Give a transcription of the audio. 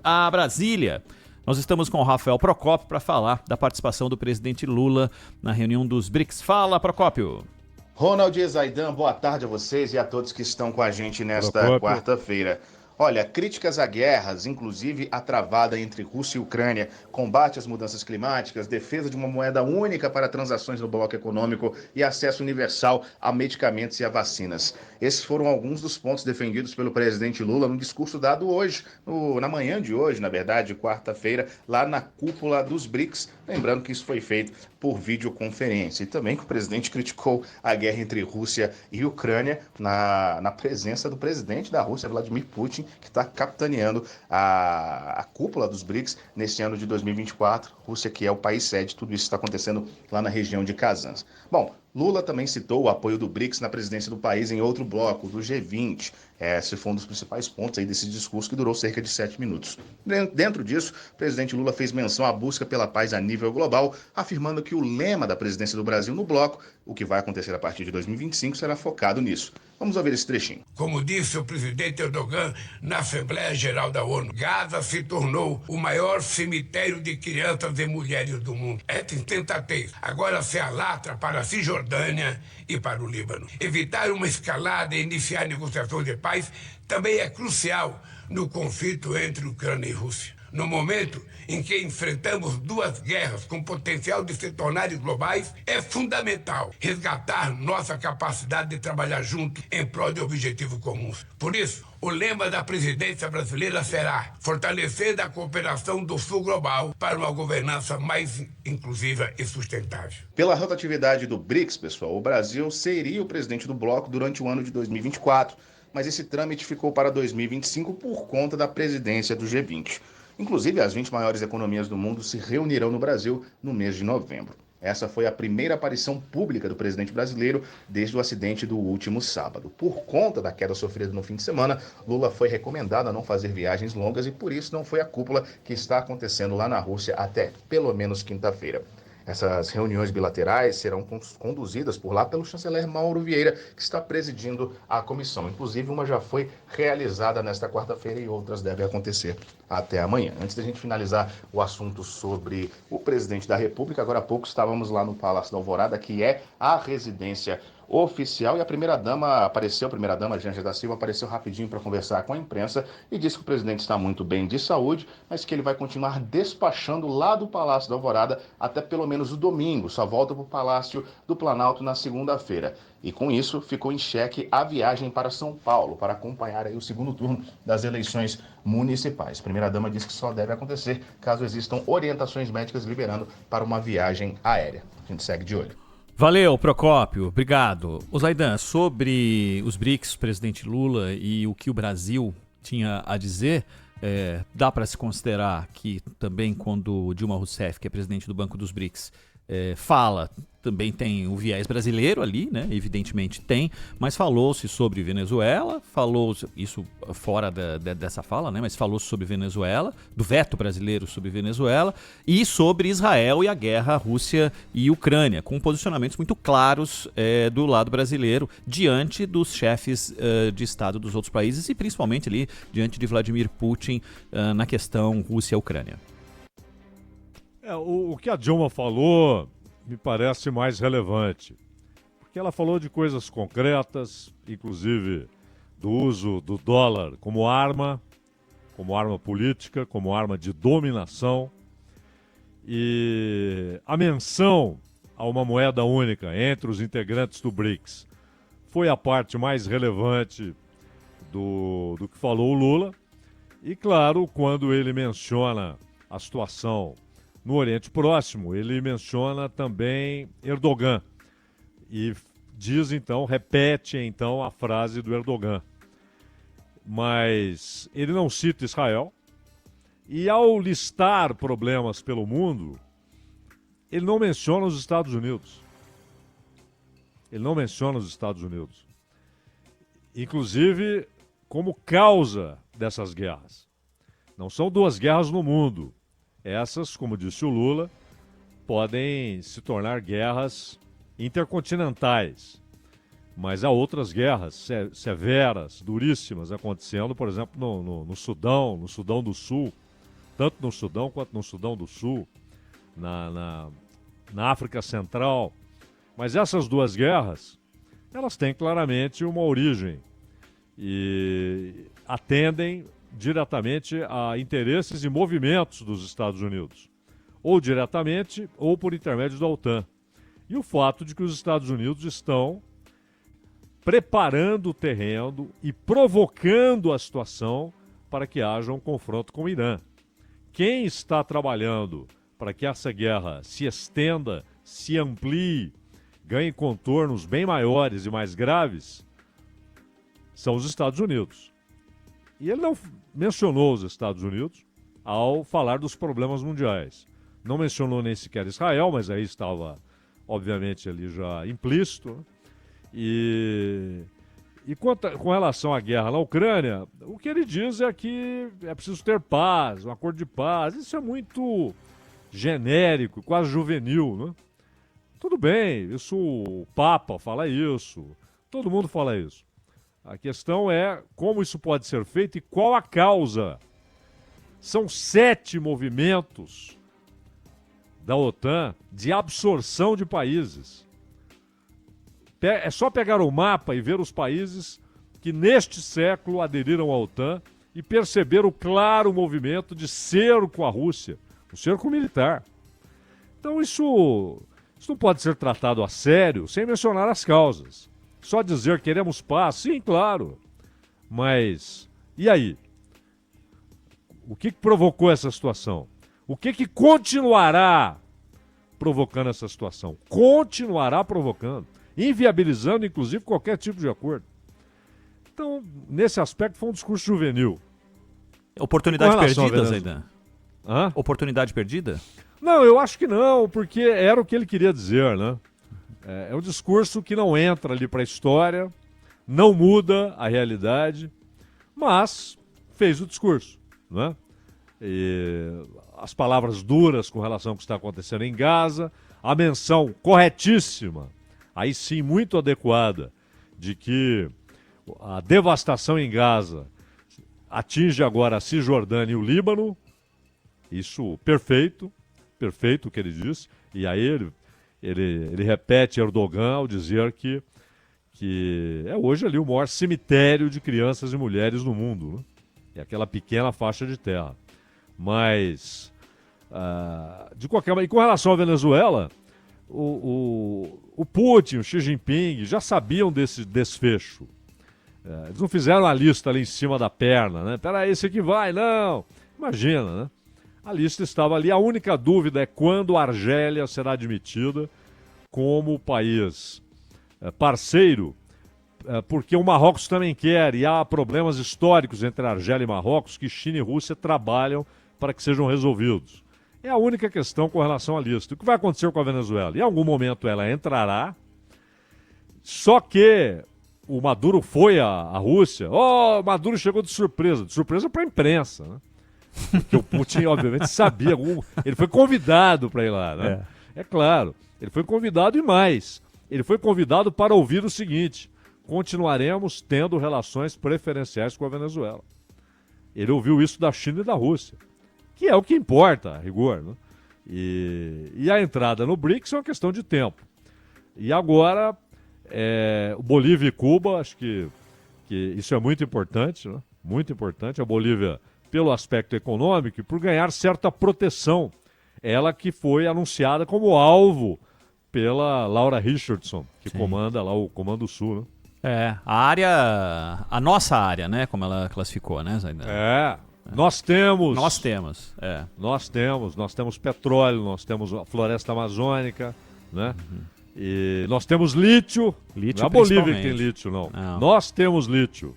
a Brasília. Nós estamos com o Rafael Procópio para falar da participação do presidente Lula na reunião dos BRICS. Fala, Procópio. Ronald e Zaidan, boa tarde a vocês e a todos que estão com a gente nesta quarta-feira. Olha, críticas a guerras, inclusive a travada entre Rússia e Ucrânia, combate às mudanças climáticas, defesa de uma moeda única para transações no bloco econômico e acesso universal a medicamentos e a vacinas. Esses foram alguns dos pontos defendidos pelo presidente Lula no discurso dado hoje, na manhã de hoje, na verdade, quarta-feira, lá na cúpula dos BRICS. Lembrando que isso foi feito por videoconferência. E também que o presidente criticou a guerra entre Rússia e Ucrânia na presença do presidente da Rússia, Vladimir Putin, que está capitaneando a cúpula dos BRICS nesse ano de 2024. Rússia, que é o país sede, tudo isso está acontecendo lá na região de Kazan. Bom, Lula também citou o apoio do BRICS na presidência do país em outro bloco, do G20. Esse foi um dos principais pontos aí desse discurso que durou cerca de 7 minutos. Dentro disso, o presidente Lula fez menção à busca pela paz a nível global, afirmando que o lema da presidência do Brasil no bloco, o que vai acontecer a partir de 2025, será focado nisso. Vamos ouvir esse trechinho. Como disse o presidente Erdogan na Assembleia Geral da ONU, Gaza se tornou o maior cemitério de crianças e mulheres do mundo. É insensatez. Agora se alatra para a Cisjordânia e para o Líbano. Evitar uma escalada e iniciar negociações de paz também é crucial no conflito entre Ucrânia e Rússia. No momento em que enfrentamos duas guerras com potencial de se tornarem globais, é fundamental resgatar nossa capacidade de trabalhar juntos em prol de objetivos comuns. Por isso, o lema da presidência brasileira será fortalecer a cooperação do Sul global para uma governança mais inclusiva e sustentável. Pela rotatividade do BRICS, pessoal, o Brasil seria o presidente do bloco durante o ano de 2024, mas esse trâmite ficou para 2025 por conta da presidência do G20. Inclusive, as 20 maiores economias do mundo se reunirão no Brasil no mês de novembro. Essa foi a primeira aparição pública do presidente brasileiro desde o acidente do último sábado. Por conta da queda sofrida no fim de semana, Lula foi recomendado a não fazer viagens longas e por isso não foi à cúpula que está acontecendo lá na Rússia até pelo menos quinta-feira. Essas reuniões bilaterais serão conduzidas por lá pelo chanceler Mauro Vieira, que está presidindo a comissão. Inclusive, uma já foi realizada nesta quarta-feira e outras devem acontecer até amanhã. Antes da gente finalizar o assunto sobre o presidente da República, agora há pouco estávamos lá no Palácio da Alvorada, que é a residência oficial, e a primeira-dama Janja da Silva, apareceu rapidinho para conversar com a imprensa e disse que o presidente está muito bem de saúde, mas que ele vai continuar despachando lá do Palácio da Alvorada até pelo menos o domingo, só volta para o Palácio do Planalto na segunda-feira. E com isso ficou em xeque a viagem para São Paulo, para acompanhar aí o segundo turno das eleições municipais. A primeira-dama disse que só deve acontecer caso existam orientações médicas liberando para uma viagem aérea. A gente segue de olho. Valeu, Procópio. Obrigado. O Zaidan, sobre os BRICS, presidente Lula e o que o Brasil tinha a dizer, dá para se considerar que também quando Dilma Rousseff, que é presidente do Banco dos BRICS, fala, também tem o viés brasileiro ali, né? Evidentemente tem, mas falou-se sobre Venezuela, falou isso fora dessa fala, né? Mas falou sobre Venezuela, do veto brasileiro sobre Venezuela e sobre Israel e a guerra Rússia e Ucrânia, com posicionamentos muito claros do lado brasileiro diante dos chefes de Estado dos outros países e principalmente ali diante de Vladimir Putin na questão Rússia-Ucrânia. O que a Dilma falou me parece mais relevante, porque ela falou de coisas concretas, inclusive do uso do dólar como arma política, como arma de dominação, e a menção a uma moeda única entre os integrantes do BRICS foi a parte mais relevante do que falou o Lula, e claro, quando ele menciona a situação no Oriente Próximo, ele menciona também Erdogan e repete então a frase do Erdogan. Mas ele não cita Israel e ao listar problemas pelo mundo, ele não menciona os Estados Unidos. Inclusive como causa dessas guerras. Não são duas guerras no mundo. Essas, como disse o Lula, podem se tornar guerras intercontinentais. Mas há outras guerras severas, duríssimas, acontecendo, por exemplo, no Sudão do Sul, tanto no Sudão quanto no Sudão do Sul, na África Central. Mas essas duas guerras, elas têm claramente uma origem e atendem diretamente a interesses e movimentos dos Estados Unidos, ou diretamente ou por intermédio da OTAN. E o fato de que os Estados Unidos estão preparando o terreno e provocando a situação para que haja um confronto com o Irã. Quem está trabalhando para que essa guerra se estenda, se amplie, ganhe contornos bem maiores e mais graves, são os Estados Unidos. E ele não mencionou os Estados Unidos ao falar dos problemas mundiais. Não mencionou nem sequer Israel, mas aí estava, obviamente, ali já implícito, né? E com relação à guerra na Ucrânia, o que ele diz é que é preciso ter paz, um acordo de paz. Isso é muito genérico, quase juvenil, né? Tudo bem, isso o Papa fala isso, todo mundo fala isso. A questão é como isso pode ser feito e qual a causa. São 7 movimentos da OTAN de absorção de países. É só pegar o mapa e ver os países que neste século aderiram à OTAN e perceber o claro movimento de cerco à Rússia, um cerco militar. Então isso não pode ser tratado a sério sem mencionar as causas. Só dizer queremos paz, sim, claro. Mas e aí? O que provocou essa situação? O que continuará provocando essa situação? Continuará provocando, inviabilizando, inclusive, qualquer tipo de acordo. Então, nesse aspecto, foi um discurso juvenil. Oportunidade perdida, Zaidan? Hã? Oportunidade perdida? Não, eu acho que não, porque era o que ele queria dizer, né? É um discurso que não entra ali para a história, não muda a realidade, mas fez o discurso, né? E as palavras duras com relação ao que está acontecendo em Gaza, a menção corretíssima, aí sim muito adequada, de que a devastação em Gaza atinge agora a Cisjordânia e o Líbano. Isso perfeito o que ele disse. E aí ele repete Erdogan ao dizer que é hoje ali o maior cemitério de crianças e mulheres no mundo, né? É aquela pequena faixa de terra. Mas, de qualquer maneira, e com relação à Venezuela, o Putin, o Xi Jinping já sabiam desse desfecho. Eles não fizeram a lista ali em cima da perna, né? Peraí, esse aqui vai, não. Imagina, né? A lista estava ali. A única dúvida é quando a Argélia será admitida como país parceiro, porque o Marrocos também quer, e há problemas históricos entre a Argélia e Marrocos que China e Rússia trabalham para que sejam resolvidos. É a única questão com relação à lista. O que vai acontecer com a Venezuela? Em algum momento ela entrará, só que o Maduro foi à Rússia. O Maduro chegou de surpresa para a imprensa, né? Porque o Putin, obviamente, sabia. Ele foi convidado para ir lá, né? É claro. Ele foi convidado e mais. Ele foi convidado para ouvir o seguinte: continuaremos tendo relações preferenciais com a Venezuela. Ele ouviu isso da China e da Rússia, que é o que importa, a rigor, né? E a entrada no BRICS é uma questão de tempo. E agora, o Bolívia e Cuba, acho que isso é muito importante, né? Muito importante. A Bolívia, pelo aspecto econômico e por ganhar certa proteção. Ela que foi anunciada como alvo pela Laura Richardson, que comanda lá o Comando Sul, né? A nossa área, né? Como ela classificou, né, Zaidan? Nós temos petróleo, nós temos a floresta amazônica, né? E nós temos lítio. Não é a Bolívia que tem lítio, não. Nós temos lítio.